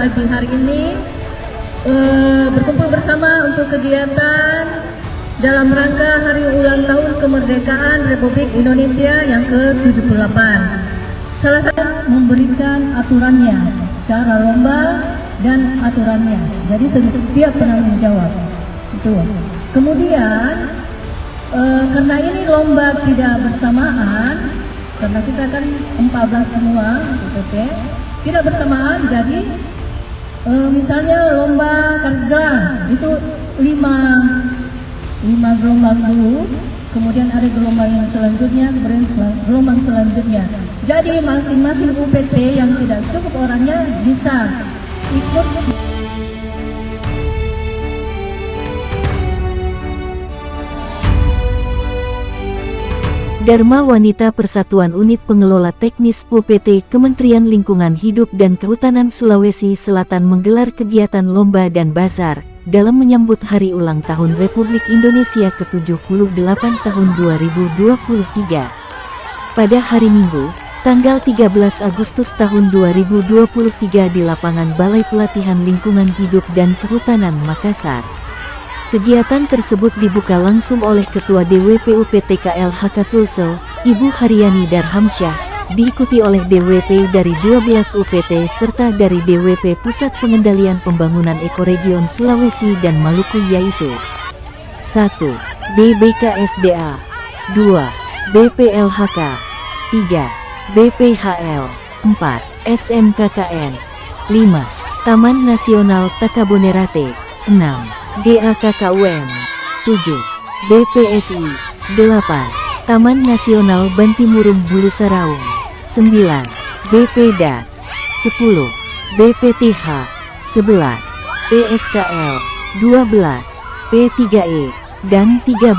pagi hari ini berkumpul bersama untuk kegiatan dalam rangka Hari Ulang Tahun Kemerdekaan Republik Indonesia yang ke-78. Salah satu memberikan aturannya, cara lomba dan aturannya. Jadi setiap penanggung jawab. Itu. Kemudian karena ini lomba tidak bersamaan, karena kita kan 14 semua, oke, tidak bersamaan, jadi misalnya lomba karga itu 5 gelombang dulu, kemudian ada gelombang yang selanjutnya, kemudian gelombang selanjutnya. Jadi masing-masing UPT yang tidak cukup orangnya bisa ikut. Dharma Wanita Persatuan Unit Pengelola Teknis UPT Kementerian Lingkungan Hidup dan Kehutanan Sulawesi Selatan menggelar kegiatan lomba dan bazar dalam menyambut Hari Ulang Tahun Republik Indonesia ke-78 tahun 2023. Pada hari Minggu, tanggal 13 Agustus tahun 2023 di lapangan Balai Pelatihan Lingkungan Hidup dan Kehutanan Makassar. Kegiatan tersebut dibuka langsung oleh Ketua DWP UPT KLHK Sulsel, Ibu Haryani Darhamsyah, diikuti oleh DWP dari 12 UPT serta dari DWP Pusat Pengendalian Pembangunan Ekoregion Sulawesi dan Maluku yaitu 1. BBKSDA 2. BPLHK 3. BPHL 4. SMKKN 5. Taman Nasional Takabonerate 6. GAKKUM 7. BPSI 8. Taman Nasional Bantimurung Bulu Saraung 9. BPDAS 10. BPTH 11. PSKL 12. P3E dan 13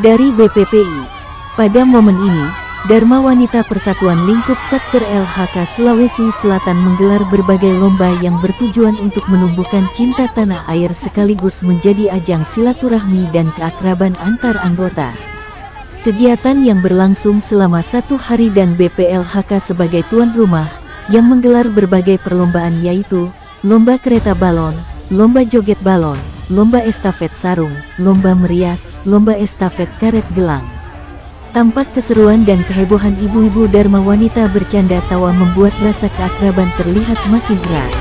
dari BPPI. Pada momen ini, Dharma Wanita Persatuan Lingkup Satker LHK Sulawesi Selatan menggelar berbagai lomba yang bertujuan untuk menumbuhkan cinta tanah air sekaligus menjadi ajang silaturahmi dan keakraban antar anggota. Kegiatan yang berlangsung selama 1 hari dan BPLHK sebagai tuan rumah, yang menggelar berbagai perlombaan yaitu lomba kereta balon, lomba joget balon, lomba estafet sarung, lomba merias, lomba estafet karet gelang. Tampak keseruan dan kehebohan ibu-ibu Dharma Wanita bercanda tawa membuat rasa keakraban terlihat makin erat.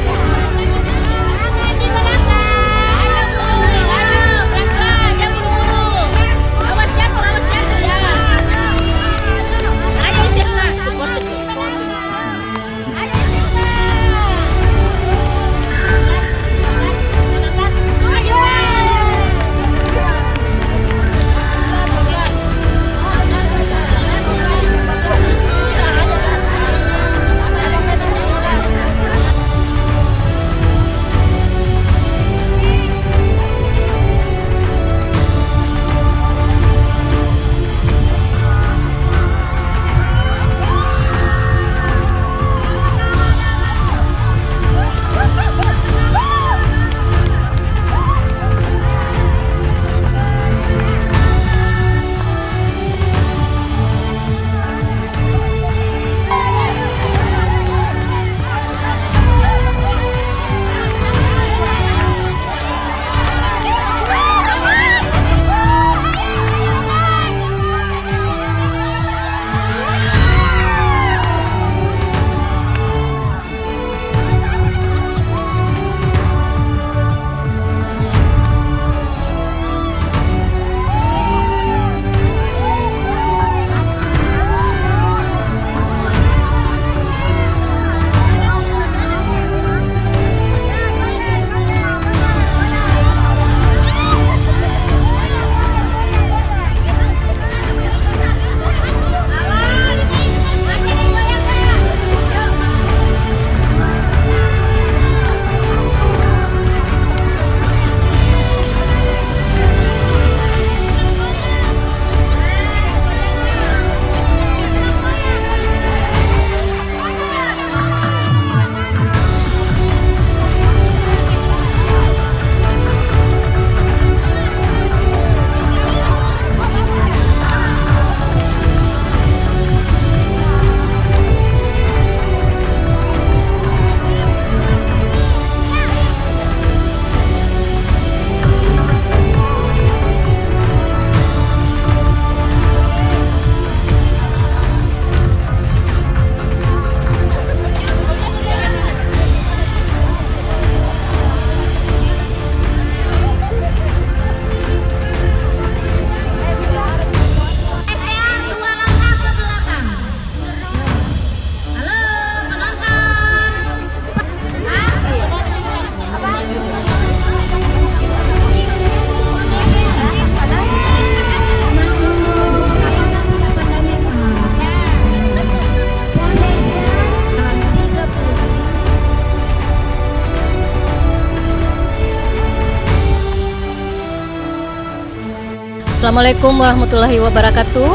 Assalamualaikum warahmatullahi wabarakatuh.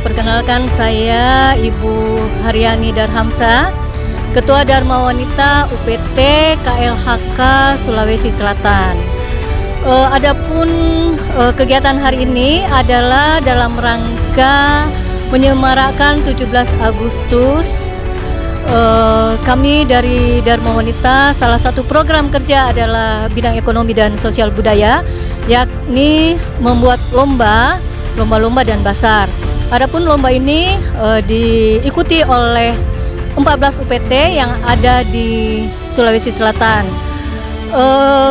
Perkenalkan saya Ibu Haryani Darhamsa, Ketua Dharma Wanita UPT KLHK Sulawesi Selatan. Adapun kegiatan hari ini adalah dalam rangka menyemarakan 17 Agustus. Kami dari Dharma Wanita, salah satu program kerja adalah bidang ekonomi dan sosial budaya, yakni membuat lomba dan basar. Adapun lomba ini diikuti oleh 14 UPT yang ada di Sulawesi Selatan.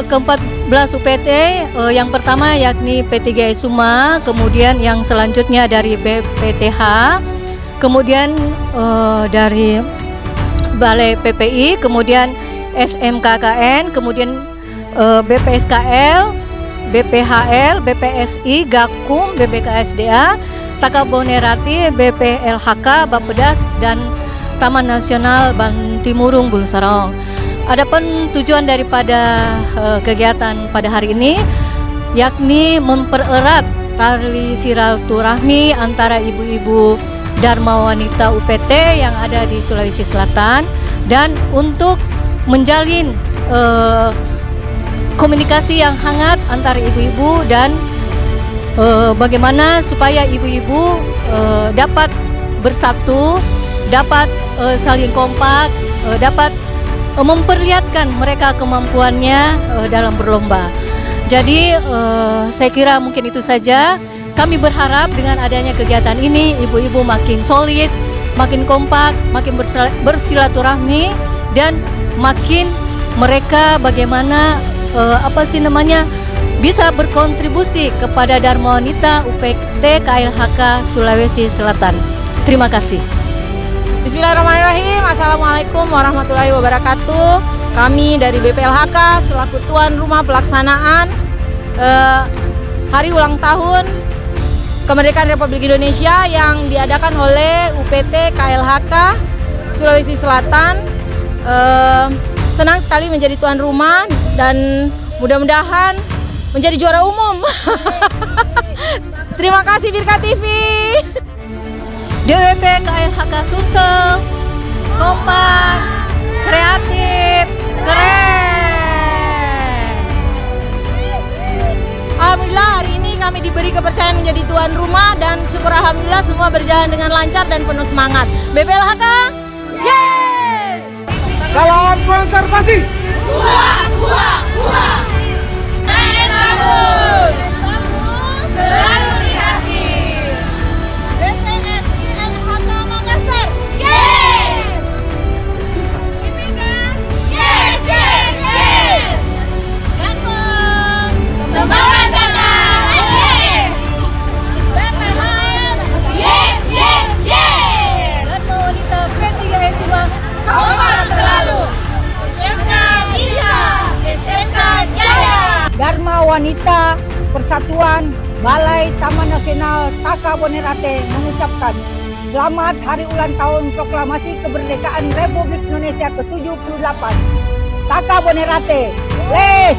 Ke-14 UPT yang pertama yakni P3 Suma, kemudian yang selanjutnya dari BPTH, kemudian dari Balai PPI, kemudian SMKKN, kemudian BPSKL, BPHL, BPSI, Gakum, BPKSDA, Takabonerate, BPLHK, Bappedas, dan Taman Nasional Bantimurung Bulu Sarong. Adapun tujuan daripada kegiatan pada hari ini yakni mempererat tali silaturahmi antara ibu-ibu Dharma Wanita UPT yang ada di Sulawesi Selatan, dan untuk menjalin komunikasi yang hangat antara ibu-ibu dan bagaimana supaya ibu-ibu dapat bersatu, dapat saling kompak, dapat memperlihatkan mereka kemampuannya dalam berlomba. Jadi saya kira mungkin itu saja. Kami berharap dengan adanya kegiatan ini ibu-ibu makin solid, makin kompak, makin bersilaturahmi, dan makin mereka bagaimana bisa berkontribusi kepada Dharma Wanita UPT KLHK Sulawesi Selatan. Terima kasih. Bismillahirrahmanirrahim. Assalamualaikum warahmatullahi wabarakatuh. Kami dari BPLHK selaku tuan rumah pelaksanaan hari ulang tahun Kemerdekaan Republik Indonesia yang diadakan oleh UPT KLHK Sulawesi Selatan. Senang sekali menjadi tuan rumah dan mudah-mudahan menjadi juara umum. Terima kasih Birka TV. DWP KLHK Sulsel, kompak, kreatif, keren. Alhamdulillah hari ini kami diberi kepercayaan menjadi tuan rumah dan syukur alhamdulillah semua berjalan dengan lancar dan penuh semangat. BPLHK, yeay! Salam konservasi. Naik rambut, selalu di hati. BPSI LHK Makassar, yeay! Ipika, yes, yes, yes! Gakum, semangat jalan, yes! BPHL, yes, yes, yes! Dharma Wanita P3 Suma, kompak selalu. SMK bisa, SMK jaya. Dharma Wanita Persatuan Balai Taman Nasional Takabonerate mengucapkan selamat hari ulang tahun proklamasi kemerdekaan Republik Indonesia ke-78. Takabonerate, les!